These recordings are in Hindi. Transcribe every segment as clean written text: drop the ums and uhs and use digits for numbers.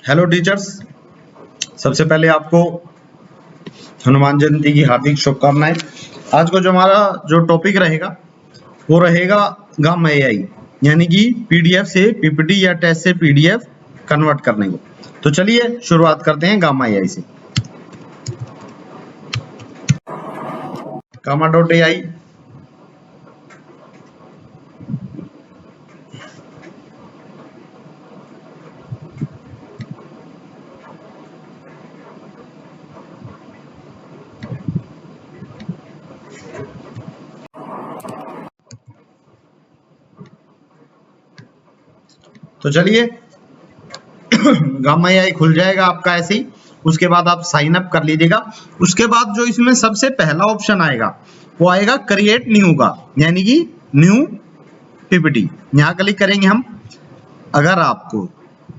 हेलो टीचर्स, सबसे पहले आपको हनुमान जयंती की हार्दिक शुभकामनाएं। आज को जो हमारा जो टॉपिक रहेगा वो रहेगा गामा एआई, यानी कि पीडीएफ से पीपीटी या टेस्ट से पीडीएफ कन्वर्ट करने को। तो चलिए शुरुआत करते हैं गामा एआई से। गामा डॉट एआई तो चलिए गामा एआई खुल जाएगा आपका ऐसे ही। उसके बाद आप साइन अप कर लीजिएगा। उसके बाद जो इसमें सबसे पहला ऑप्शन आएगा वो आएगा क्रिएट न्यू का, यानी कि न्यू पीपीटी। यहाँ क्लिक करेंगे हम। अगर आपको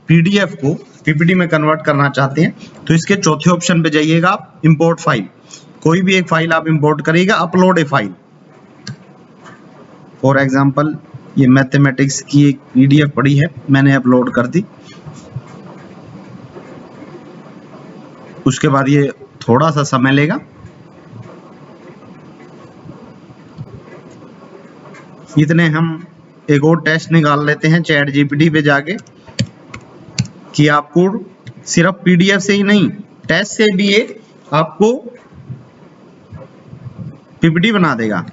पीडीएफ को पीपीटी में कन्वर्ट करना चाहते हैं तो इसके चौथे ऑप्शन पे जाइएगा आप, इंपोर्ट फाइल। कोई भी एक फाइल आप इंपोर्ट करिएगा, upload A file. For example ये मैथमेटिक्स की एक पीडीएफ पड़ी है, मैंने अपलोड कर दी। उसके बाद ये थोड़ा सा समय लेगा। इतने हम एक और टेस्ट निकाल लेते हैं चैट जीपीटी पे जाके कि आपको सिर्फ पीडीएफ से ही नहीं, टेस्ट से भी ये आपको पीपीटी बना देगा।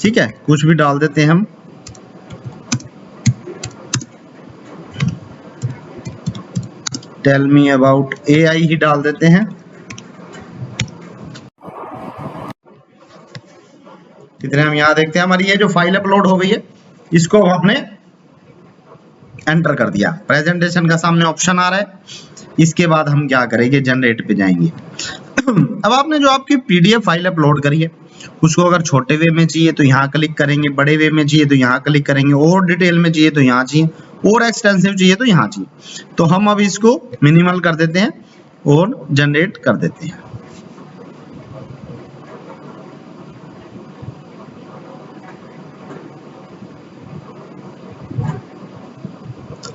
ठीक है, कुछ भी डाल देते हैं हम। टेल मी अबाउट एआई ही डाल देते हैं। कितने हम यहाँ देखते हैं, हमारी ये जो फाइल अपलोड हो गई है इसको हमने एंटर कर दिया। प्रेजेंटेशन का सामने ऑप्शन आ रहा है। इसके बाद हम क्या करेंगे, जनरेट पे जाएंगे। अब आपने जो आपकी पीडीएफ फाइल अपलोड करी है उसको अगर छोटे वे में चाहिए तो यहाँ क्लिक करेंगे, बड़े वे में चाहिए तो यहाँ क्लिक करेंगे, और डिटेल में चाहिए तो यहाँ चाहिए, और एक्सटेंसिव चाहिए तो यहाँ चाहिए। तो हम अब इसको मिनिमल कर देते हैं और जनरेट कर देते हैं।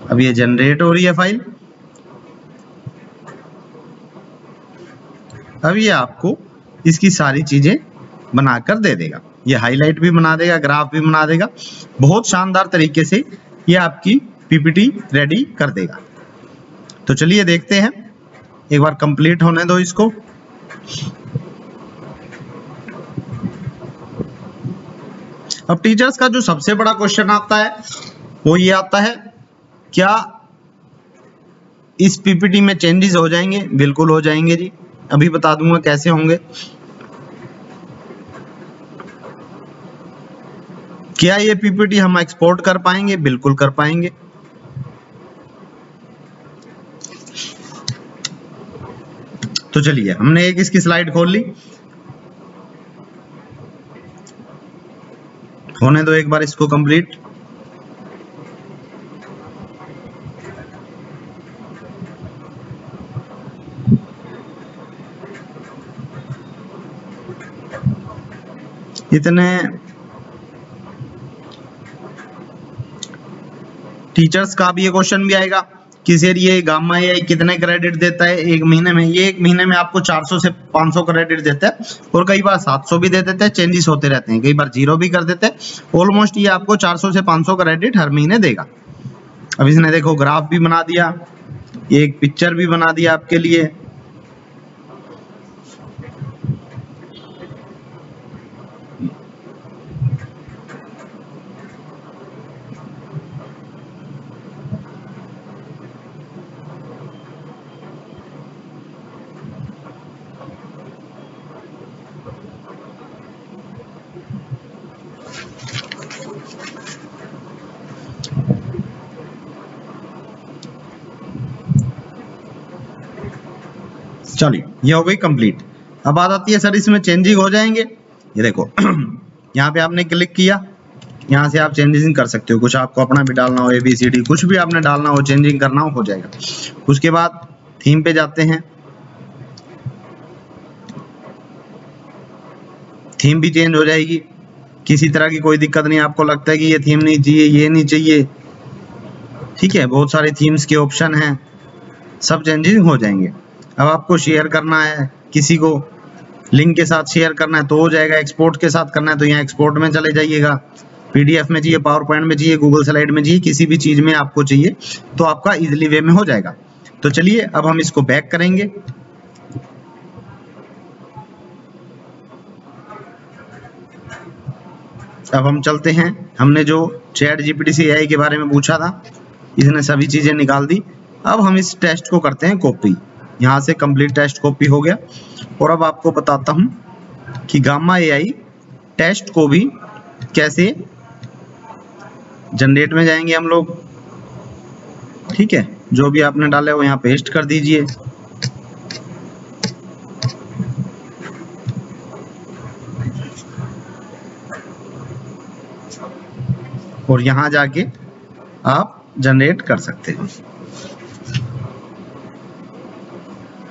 अब ये जनरेट हो रही है फाइल। अब ये आपको इसकी सारी चीजें बनाकर दे देगा। ये हाईलाइट भी बना देगा, ग्राफ भी बना देगा। बहुत शानदार तरीके से ये आपकी पीपीटी रेडी कर देगा। तो चलिए देखते हैं, एक बार कंप्लीट होने दो इसको। अब टीचर्स का जो सबसे बड़ा क्वेश्चन आता है वो ये आता है, क्या इस पीपीटी में चेंजेस हो जाएंगे? बिल्कुल हो जाएंगे जी, अभी बता दूंगा कैसे होंगे। क्या ये पीपीटी हम एक्सपोर्ट कर पाएंगे? बिल्कुल कर पाएंगे। तो चलिए, हमने एक इसकी स्लाइड खोल ली। होने दो एक बार इसको कंप्लीट। इतने टीचर्स का भी ये क्वेश्चन भी आएगा कि सर ये गामा एआई कितने क्रेडिट देता है एक महीने में? ये एक महीने में आपको 400 से 500 क्रेडिट देता है, और कई बार 700 भी दे देते हैं। चेंजेस होते रहते हैं, कई बार 0 भी कर देते हैं। ऑलमोस्ट ये आपको 400 से 500 क्रेडिट हर महीने देगा। अब इसने देखो ग्राफ भी बना दिया, एक पिक्चर भी बना दिया आपके लिए। चलिए, ये हो गई कंप्लीट। अब बात आती है सर इसमें चेंजिंग हो जाएंगे? ये देखो यहाँ पे आपने क्लिक किया, यहाँ से आप चेंजिंग कर सकते हो। कुछ आपको अपना भी डालना हो, ABCD कुछ भी आपने डालना हो, चेंजिंग करना हो जाएगा। उसके बाद थीम पे जाते हैं। थीम भी चेंज हो जाएगी, किसी तरह की कोई दिक्कत नहीं। आपको लगता है कि ये थीम नहीं चाहिए, ये नहीं चाहिए, ठीक है, बहुत सारे थीम्स के ऑप्शन हैं। सब चेंजेस हो जाएंगे। अब आपको शेयर करना है, किसी को लिंक के साथ शेयर करना है तो हो जाएगा, एक्सपोर्ट के साथ करना है तो यहाँ एक्सपोर्ट में चले जाइएगा, पीडीएफ में चाहिए, पावर पॉइंट में चाहिए, गूगल स्लाइड में चाहिए, किसी भी चीज में आपको चाहिए तो आपका इजिली वे में हो जाएगा। तो चलिए अब हम इसको बैक करेंगे। अब हम चलते हैं, हमने जो चैट जीपीटी से एआई के बारे में पूछा था इसने सभी चीजें निकाल दी। अब हम इस टेस्ट को करते हैं कॉपी, यहाँ से कंप्लीट टेस्ट कॉपी हो गया। और अब आपको बताता हूं कि गामा एआई टेस्ट को भी कैसे जनरेट में जाएंगे हम लोग। ठीक है, जो भी आपने डाला है वो यहाँ पेस्ट कर दीजिए। और यहाँ जाके आप जनरेट कर सकते हैं।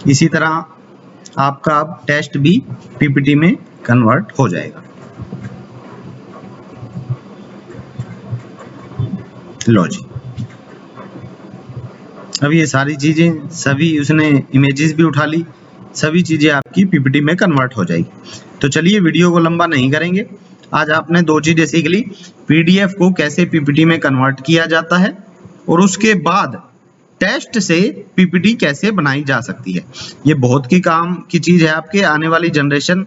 इसी तरह आपका अब टेस्ट भी पीपीटी में कन्वर्ट हो जाएगा। लो जी, अब ये सारी चीजें सभी उसने इमेजेस भी उठा ली, सभी चीजें आपकी पीपीटी में कन्वर्ट हो जाएगी। तो चलिए वीडियो को लंबा नहीं करेंगे, आज आपने दो चीजें सीख ली, पीडीएफ को कैसे पीपीटी में कन्वर्ट किया जाता है और उसके बाद टेस्ट से पीपीटी कैसे बनाई जा सकती है। ये बहुत ही काम की चीज है, आपके आने वाली जनरेशन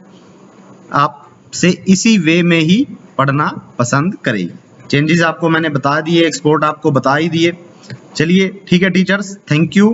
आपसे इसी वे में ही पढ़ना पसंद करेगी। चेंजेस आपको मैंने बता दिए, एक्सपोर्ट आपको बता ही दिए। चलिए ठीक है टीचर्स, थैंक यू।